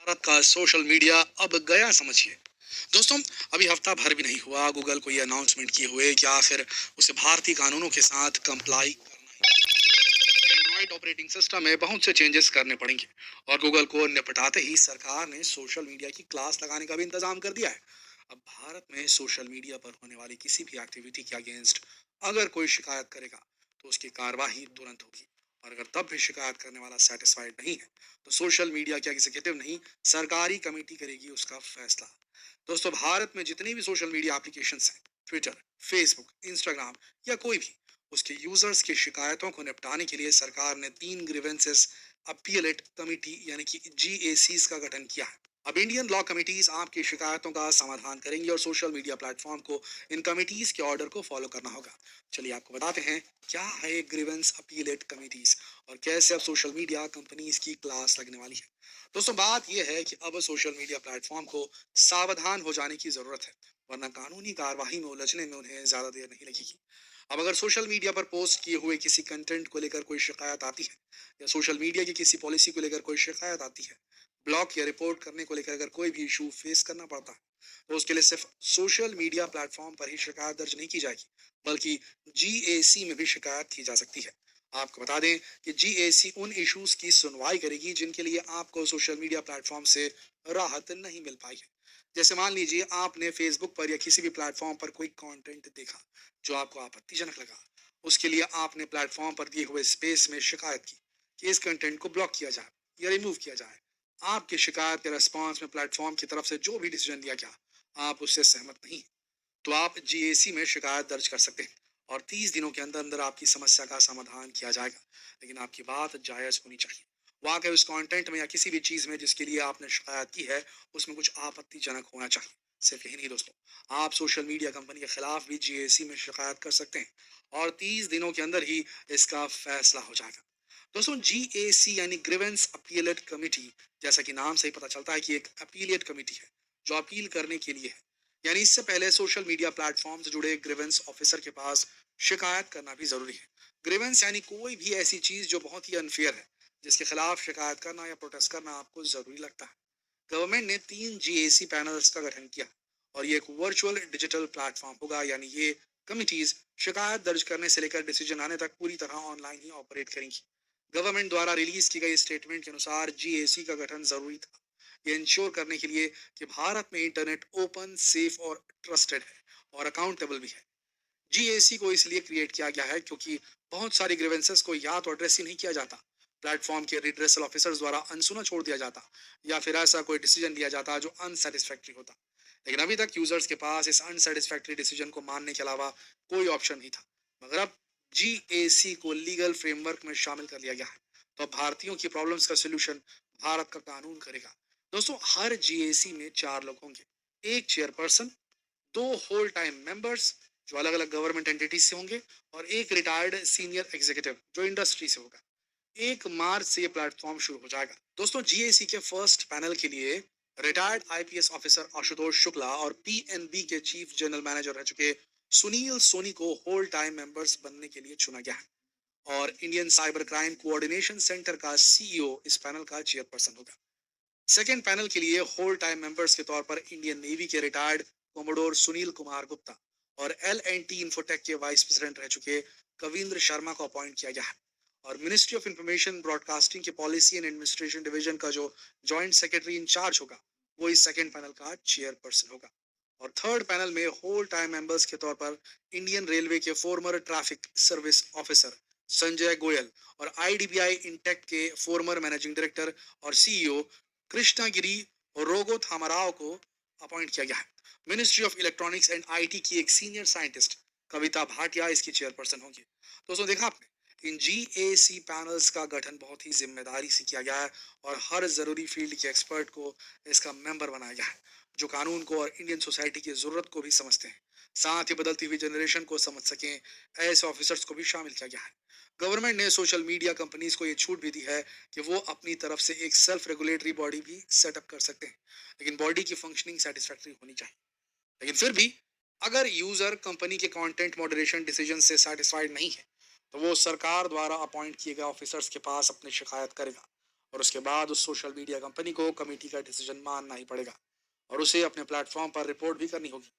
भारत का social media अब गया समझिए। दोस्तों, अभी हफ्ता भर भी नहीं हुआ गूगल को ये अनाउंसमेंट किए हुए कि आखिर उसे भारतीय कानूनों के साथ कंप्लाई करना ही एंड्रॉइड ऑपरेटिंग सिस्टम में बहुत से चेंजेस करने पड़ेंगे। और गूगल को निपटाते ही सरकार ने सोशल मीडिया की क्लास लगाने का भी इंतजाम कर दिया है। अब भारत में सोशल मीडिया पर होने वाली किसी भी एक्टिविटी के अगेंस्ट अगर कोई शिकायत करेगा तो उसकी कार्यवाही तुरंत होगी। और अगर तब भी शिकायत करने वाला सेटिस्फाइड नहीं है तो सोशल मीडिया की एग्जीक्यूटिव नहीं, सरकारी कमेटी करेगी उसका फैसला। दोस्तों, भारत में जितनी भी सोशल मीडिया एप्लीकेशंस हैं, ट्विटर, फेसबुक, इंस्टाग्राम या कोई भी, उसके यूजर्स की शिकायतों को निपटाने के लिए सरकार ने 3 ग्रीवेंसेस अपीलेट कमिटी यानी कि GACs का गठन किया है। अब इंडियन लॉ कमिटीज आपकी शिकायतों का समाधान करेंगी और सोशल मीडिया प्लेटफॉर्म को इन कमिटीज के ऑर्डर को फॉलो करना होगा। चलिए आपको बताते हैं क्या है ग्रीवेंस अपीलेट कमिटीज और कैसे अब सोशल मीडिया कंपनीज की क्लास लगने वाली है। दोस्तों, बात यह है कि अब सोशल मीडिया प्लेटफॉर्म को सावधान हो जाने की जरूरत है, वरना कानूनी कार्यवाही में उलझने में उन्हें ज्यादा देर नहीं लगेगी। अब अगर सोशल मीडिया पर पोस्ट किए हुए किसी कंटेंट को लेकर कोई शिकायत आती है या सोशल मीडिया की किसी पॉलिसी को लेकर कोई शिकायत आती है, ब्लॉक या रिपोर्ट करने को लेकर अगर कोई भी इशू फेस करना पड़ता है, तो उसके लिए सिर्फ सोशल मीडिया प्लेटफॉर्म पर ही शिकायत दर्ज नहीं की जाएगी, बल्कि GAC में भी शिकायत की जा सकती है। आपको बता दें कि GAC उन इश्यूज की सुनवाई करेगी जिनके लिए आपको सोशल मीडिया प्लेटफॉर्म से राहत नहीं मिल पाई है। जैसे मान लीजिए आपने फेसबुक पर या किसी भी प्लेटफॉर्म पर कोई कंटेंट देखा जो आपको आपत्तिजनक लगा। उसके लिए आपने प्लेटफॉर्म पर दिए हुए स्पेस में शिकायत की कि इस कंटेंट को ब्लॉक किया जाए या रिमूव किया जाए। आपकी शिकायत के रिस्पॉन्स में प्लेटफॉर्म की तरफ से जो भी डिसीजन लिया गया, आप उससे सहमत नहीं, तो आप GAC में शिकायत दर्ज कर सकते हैं और 30 दिनों के अंदर अंदर आपकी समस्या का समाधान किया जाएगा। लेकिन आपकी बात जायज होनी चाहिए। वाकई उस कंटेंट में या किसी भी चीज में जिसके लिए आपने शिकायत की है, उसमें कुछ आपत्तिजनक होना चाहिए। सिर्फ यही नहीं दोस्तों, आप सोशल मीडिया कंपनी के खिलाफ भी GAC में शिकायत कर सकते हैं और 30 दिनों के अंदर ही इसका फैसला हो जाएगा। दोस्तों, GAC यानी ग्रीवेंस अपीलेट कमिटी, जैसा कि नाम से ही पता चलता है कि एक अपीलेट कमिटी है जो अपील करने के लिए है। यानी इससे पहले सोशल मीडिया प्लेटफॉर्म से जुड़े ग्रीवेंस ऑफिसर के पास शिकायत करना भी जरूरी है। ग्रीवेंस यानी कोई भी ऐसी चीज जो बहुत ही अनफेयर है, जिसके खिलाफ शिकायत करना या प्रोटेस्ट करना आपको जरूरी लगता है। गवर्नमेंट ने 3 GAC पैनल्स का गठन किया और ये एक वर्चुअल डिजिटल प्लेटफॉर्म होगा। यानी ये कमिटीज शिकायत दर्ज करने से लेकर डिसीजन आने तक पूरी तरह ऑनलाइन ही ऑपरेट करेंगी। गवर्नमेंट द्वारा रिलीज की गई स्टेटमेंट के अनुसार GAC का गठन जरूरी था, ये इंश्योर करने के लिए कि भारत में इंटरनेट ओपन, सेफ और ट्रस्टेड है और अकाउंटेबल भी है। GAC को इसलिए क्रिएट किया गया है क्योंकि बहुत सारी ग्रीवेंसेस को या तो एड्रेस ही नहीं किया जाता, प्लेटफॉर्म के रिड्रेसल ऑफिसर्स द्वारा अनसुना छोड़ दिया जाता, या फिर ऐसा कोई डिसीजन लिया जाता जो अनसेटिस्फैक्ट्री होता। लेकिन अभी तक यूजर्स के पास इस अनसेटिस्फैक्ट्री डिसीजन को मानने के अलावा कोई ऑप्शन नहीं था। मगर अब GAC को लीगल फ्रेमवर्क में शामिल कर लिया गया है, तो अब भारतीयों की प्रॉब्लम्स का सोल्यूशन भारत का कानून करेगा। दोस्तों, हर GAC में 4 लोग होंगे, एक चेयरपर्सन, 2 होल टाइम मेंबर्स जो अलग अलग गवर्नमेंट एंटिटीज से होंगे और एक रिटायर्ड सीनियर एग्जीक्यूटिव जो इंडस्ट्री से होगा। 1 मार्च से ये प्लेटफॉर्म शुरू हो जाएगा। दोस्तों, GAC के फर्स्ट पैनल के लिए retired IPS officer Ashutosh Shukla और PNB के चीफ जनरल मैनेजर रह चुके सुनील सोनी को होल टाइम मेंबर्स बनने के लिए चुना गया है। और Indian cyber crime coordination centre का CEO इस पैनल का चेयरपर्सन होगा। सेकेंड पैनल के लिए होल टाइम मेंबर्स के तौर पर इंडियन नेवी के रिटायर्ड कोमोडोर सुनील कुमार गुप्ता और L&T इंफोटेक के वाइस प्रेसिडेंट रह चुके कविंद्र शर्मा को अपॉइंट किया गया है। और मिनिस्ट्री ऑफ इंफॉर्मेशन ब्रॉडकास्टिंग के पॉलिसी एंड एडमिनिस्ट्रेशन डिवीजन का जो जॉइंट सेक्रेटरी इंचार्ज होगा, वो इस सेकेंड पैनल का चेयरपर्सन होगा। और थर्ड पैनल में होल टाइम मेंबर्स के तौर पर इंडियन रेलवे के farmer traffic service officer Sanjay Goyal और IDBI इंटेक के फॉर्मर मैनेजिंग डायरेक्टर और CEO कृष्णागिरी रोगो थामराव को अपॉइंट किया गया है। Ministry of electronics and IT की एक सीनियर साइंटिस्ट कविता भाटिया इसकी चेयरपर्सन होंगी। दोस्तों, देखा आपने, इन GAC पैनल्स का गठन बहुत ही जिम्मेदारी से किया गया है और हर जरूरी फील्ड के एक्सपर्ट को इसका मेंबर बनाया गया है, जो कानून को और इंडियन सोसाइटी की जरूरत को भी समझते हैं, साथ ही बदलती हुई जनरेशन को समझ सकें। ऐसे ऑफिसर्स को भी शामिल किया गया है। गवर्नमेंट ने सोशल मीडिया कंपनीज को ये छूट भी दी है कि वो अपनी तरफ से एक सेल्फ रेगुलेटरी बॉडी भी सेटअप कर सकते हैं, लेकिन बॉडी की फंक्शनिंग सेटिस्फैक्टरी होनी चाहिए। लेकिन फिर भी अगर यूजर कंपनी के कंटेंट मॉडरेशन डिसीजन से सेटिस्फाइड नहीं है, तो वो सरकार द्वारा अपॉइंट किए गए ऑफिसर्स के पास अपनी शिकायत करेगा और उसके बाद उस सोशल मीडिया कंपनी को कमेटी का डिसीजन मानना ही पड़ेगा और उसे अपने प्लेटफॉर्म पर रिपोर्ट भी करनी होगी।